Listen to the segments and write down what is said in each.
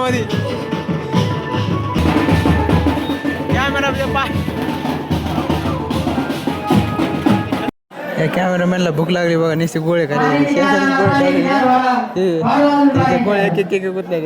मध्ये कॅमेरा कॅमेरामॅनला भूक लागली बघा नुसते गोळे खाली गोळे एक एक गुतले.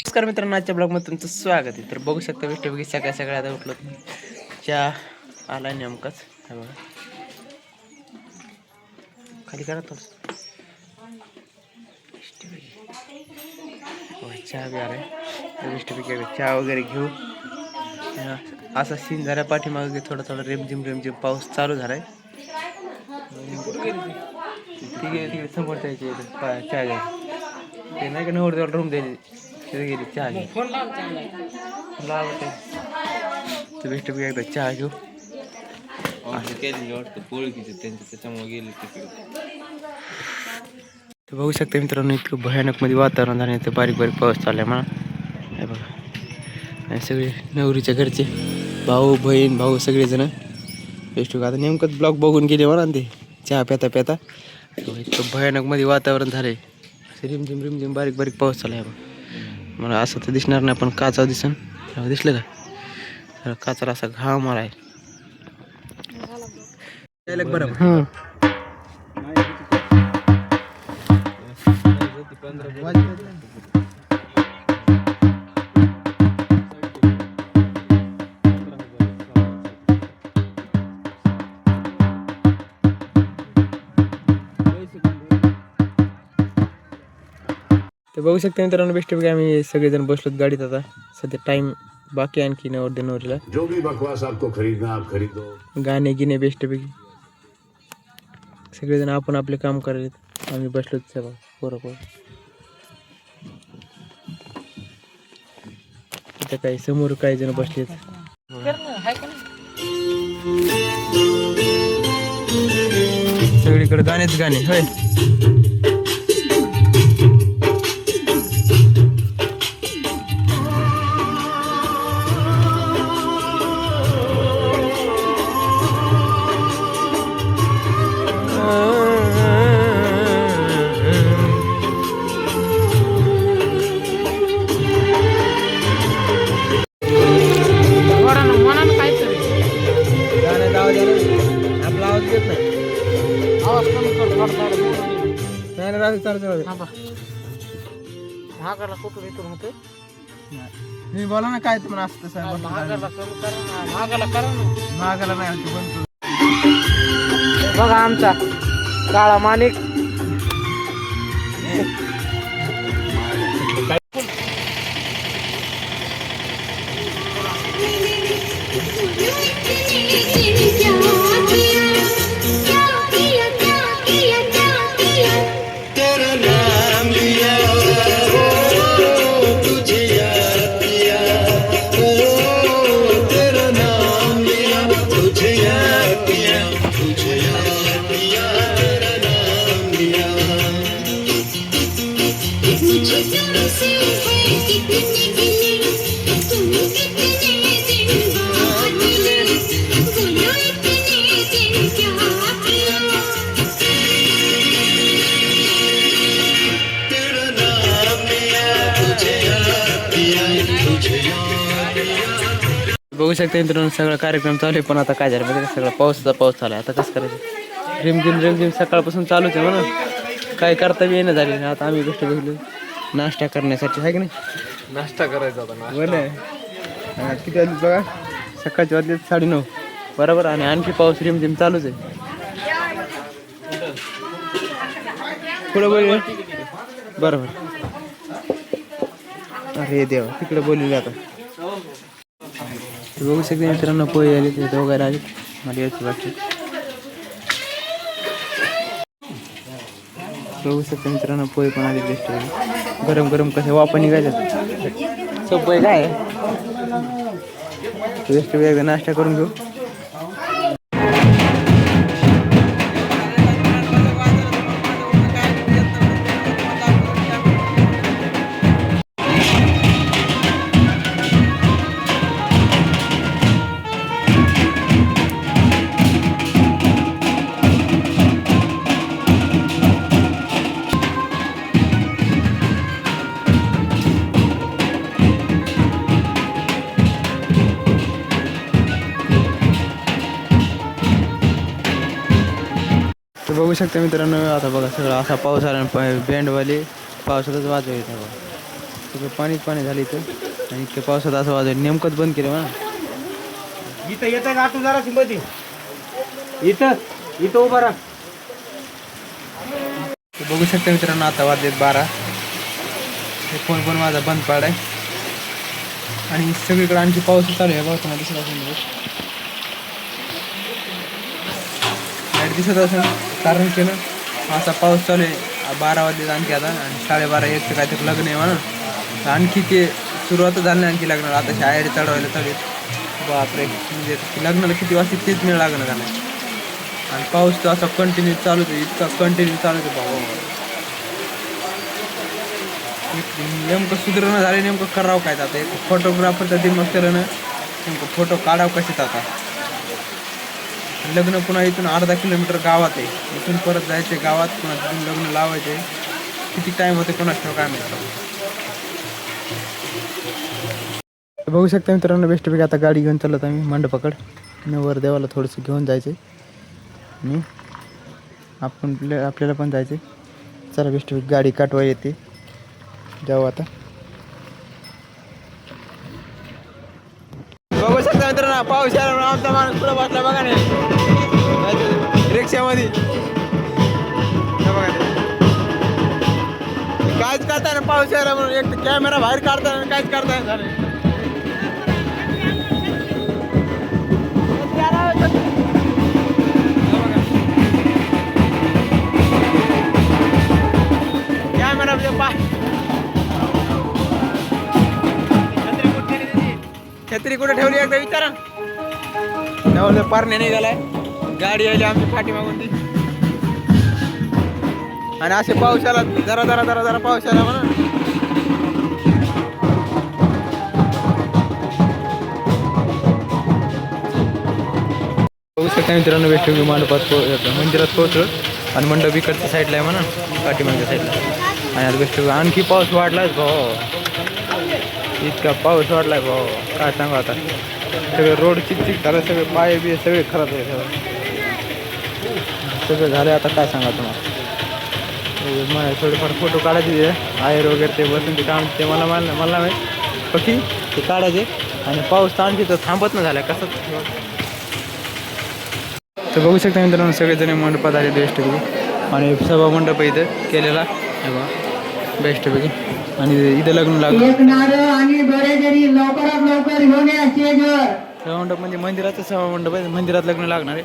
नमस्कार मित्रांनो, आजच्या ब्लॉगमध्ये तुमचं स्वागत आहे. तर बघू शकता विष्टपैकी सकाळ सकाळ आता उठलो चहा आला नेमकाच. हे बघा खाली करा थोडं चहा बी आलाय. विष्टपैकी चहा वगैरे घेऊ. असा सीन झाला पाठीमागे थोडं थोडं रिमझिम पाऊस चालू झालाय. तिकडे समोर जायचे चहा घ्या ते नाही का नवर रूम द्यायची तिथे गेली चहा घ्या विष्टपैकी एकदा चहा घेऊ. वाटतं पोळकीचे त्यांच्या त्याच्यामुळे गेले तिकडे. बघू शकता मित्रांनो, इतकं भयानक मध्ये वातावरण झालं. तर बारीक बारीक पाऊस चाललाय मला हे बघा. आणि सगळे नवरीच्या घरचे भाऊ बहीण भाऊ सगळेजण विष्टू आता नेमकंच ब्लॉग बघून गेले म्हणा ते चहा पेता पेता. इतकं भयानक मध्ये वातावरण झालंय. रिमझिम बारीक बारीक पाऊस चाललाय बघ. मला असं तर दिसणार नाही पण काचा दिसन दिसलं का काचाला असा घाम आलाय बरं. ते बघू शकता मित्रांनो, बेस्टपैकी आम्ही सगळेजण बसलोत गाडीत. आता सध्या टाइम बाकी आणखी नवरीला जो भी बकवास आपको खरीदना आप खरीदो. गाणे गिणे बेस्टपैकी सगळेजण आपण आपले काम करायला. आम्ही बसलोत सगळं बरोबर. इथं काही समोर काही जण बसलेत. सगळीकडे गाणेच गाणे होय. महागाला कुठून इथून होते मी बोला ना काय तुम्हाला असतं सर. महागाला कमी करा ना, महागाला करा ना. महागाला नाही होतं बंद. बघा आमचा काळा माणिक. बघू शकता मित्रांनो, सगळं कार्यक्रम चालू आहे पण आता काय झालं म्हणजे सगळं पाऊस चालू आहे. आता कसं करायचं. रिमझिम सकाळपासून चालूच आहे म्हणून काय करता बी येणं झाले. आता आम्ही गोष्ट बघलो नाश्ता करण्यासाठी आहे की नाही. नाश्ता करायचा होता. बरं किती वाजले बघा, सकाळचे वाजले 9:30 बरोबर. आणि आणखी पाऊस रिमझिम चालूच आहे. पुढं बोलले बरोबर. अरे देवा तिकडे बोलले. आता बघू शकते मित्रांनो, पोहे आले ते वगैरे आले. मला यायची बाकी बघू शकते मित्रांनो, पोहे पण आले बेस्ट. गरम कसे वापा निघायचे सोपं काय बेस्ट. एकदा नाश्ता करून घेऊ. बघू शकता मित्रांनो, आता बघा सगळं असा पाऊस आला, बँडवाले पावसातच वाजव येत बघा, सगळं पाणीच पाणी झालं इथं. आणि इतक्या पावसात असं वाजव नेमकंच बंद केलं म्हणा. इथं येतं का तू जरा मध्ये इथं इथं उभा राहा. बघू शकता मित्रांनो, आता वाजलेत 12. हे फोन पण माझा बंद पाडाय आणि सगळीकडे आणखी पाऊस चालू आहे. बघा तुम्हाला दिसत असेल, लाईट दिसत असेल, कारण की ना असा पाऊस चालू आहे. 12 वाजले आणखी आता, आणि 12:30-1 काहीतरी लग्न आहे म्हणून आणखी ते सुरुवात झाली नाही आणखी लग्नाला. आता शाळेत चढवायला चालू आहेत. बापरे, म्हणजे लग्नाला किती वाजता तेच मिळ लागणं झालं. आणि पाऊस तर असा कंटिन्यू चालूच आहे, इतका कंटिन्यू चालूच आहे बाबा. नेमकं सुधारणा झाले, नेमकं करावं काय आता. एक फोटोग्राफरचा दिमाग केलं ना, नेमकं फोटो काढावं कशात आता. लग्न पुन्हा इथून 1/2 किलोमीटर गावात आहे, इथून परत जायचे गावात, पुन्हा तिथून लग्न लावायचे. किती टाईम होते कोणाच ठेव काय माहिती. बघू शकता मित्रांनो, बेस्टपैकी आता गाडी घेऊन चालत आम्ही मंडपाकड. नवर देवाला थोडंसं घेऊन जायचं आणि आपल्याला पण जायचं. चला बेस्टपैकी गाडी काटवा येते, जाऊ आता. बघू शकता मित्रांनो, पाऊस आला म्हणून आमचा माणूस पुढे बसला बघा नाही रिक्षामध्ये. काहीच करताय ना, पाऊस आला म्हणून एक कॅमेरा बाहेर काढताना काहीच करताय झालं. कॅमेरा छत्री कुठे ठेवली एकदा विचारा. त्यावर पारणे नाही गेलाय, गाडी आली आमची फाटी मागून ती. आणि असे पाऊस आला, जरा जरा जरा जरा पाऊस आला म्हणा. बघू शकता मित्रांनो, वेस्टर्न मंडपात मंदिरात पोहोचलो आणि मंडप इकडच्या साईडला आहे म्हणा, पाठीमागच्या साईडला. आणि आता बेस्ट आणखी पाऊस वाढलाय भाऊ, इतका पाऊस वाढलाय भाऊ काय सांगू. आता सगळं रोड चिकचिक झालं, सगळे पाय बी सगळे खराब आहे, सगळं झालं. आता काय सांगा तुम्हाला, मला थोडेफार फोटो काढायचे आयर वगैरे ते बसून ते काम ते मला माहीत पक्षी ते काढायचे. आणि पाऊस तर आणखी तर थांबत न झाला कसं. तर बघू शकता मित्रांनो, सगळेजण मंडपात आले बेस्टपैकी. आणि सभा मंडप इथं केलेला बेस्टपैकी. आणि इथं लग्न लागलं सभा मंडप म्हणजे मंदिराचं सभा मंडप आहे, मंदिरात लग्न लागणार आहे.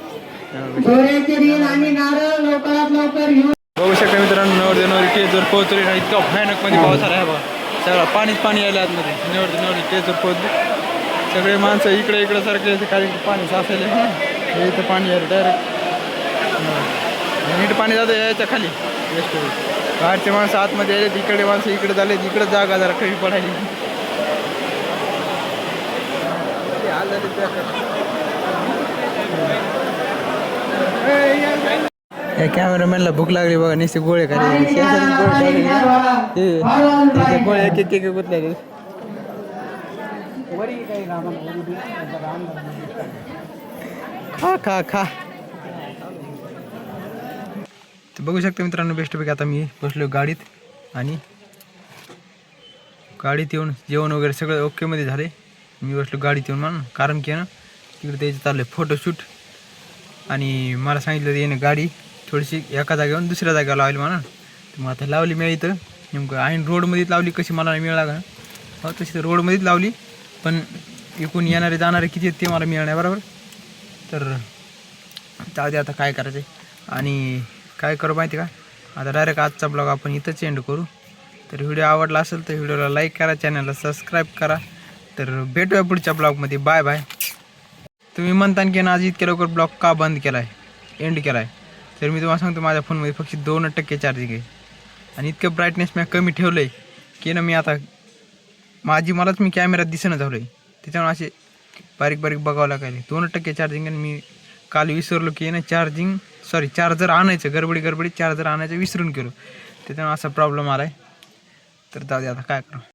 बघू शकता मित्रांनो, नवरी टेजवर पोहोचले ना, इतका भयानक मध्ये पाऊस आला आहे बघा. सगळं पाणीच पाणी आलं आतमध्ये. नवरी टेजवर पोहोचले, सगळे माणसं इकडे इकडे सारखे काही पाणी साचले. इथं पाणी आलं डायरेक्ट, नीट पाणी जातं यायच्या खाली. बाहेरचे माणसं आतमध्ये आले, इकडे माणसं इकडे झाले, इकडे जागा जरा कमी पडायली. कॅमेरामॅनला भूक लागली बघा, नुसते गोळे खाली गोळे एक एक गुतले. खा खा खा. तर बघू शकता मित्रांनो, बेस्टपैकी आता मी बसलो गाडीत. आणि गाडीत येऊन जेवण वगैरे सगळं ओकेमध्ये झाले. मी बसलो गाडीत येऊन म्हणून, कारण की ना तिकडे त्याचं चाललं आहे फोटोशूट. आणि मला सांगितलं येणं गाडी थोडीशी एका जागेवरून दुसऱ्या जागेवर लावली म्हणून. तर मग आता लावली मी इथं नेमकं आणि रोडमध्येच लावली. कशी मला मिळ लागा हो तशी तर रोडमध्येच लावली, पण इकडून येणारे जाणारे किती आहेत ते मला मिळणार आहे बरोबर. तर जाऊ दे आता काय करायचं आहे. आणि काय करू माहिती का, आता डायरेक्ट आजचा ब्लॉग आपण इथंच एंड करू. तर व्हिडिओ आवडला असेल तर व्हिडिओला लाईक करा, चॅनलला सबस्क्राईब करा. तर भेटूया पुढच्या ब्लॉगमध्ये. Bye bye. तुम्ही म्हणता की ना आज इतक्या लवकर ब्लॉग का बंद केला आहे, एंड केला आहे. तर मी तुम्हाला सांगतो, माझ्या फोनमध्ये फक्त 2% चार्जिंग आहे. आणि इतकं ब्राईटनेस मी कमी ठेवलं आहे की ना, मी आता मलाच मी कॅमेऱ्यात दिसेना झालो आहे. त्याच्यामुळे असे बारीक बारीक बघावं लागेल. 2% चार्जिंग. आणि मी काल विसरलो की ना चार्जर आणायचं, गडबडीत चार्जर आणायचं विसरून गेलो. त्याच्यामुळे असा प्रॉब्लेम आला आहे. तर जाऊ दे आता काय करू.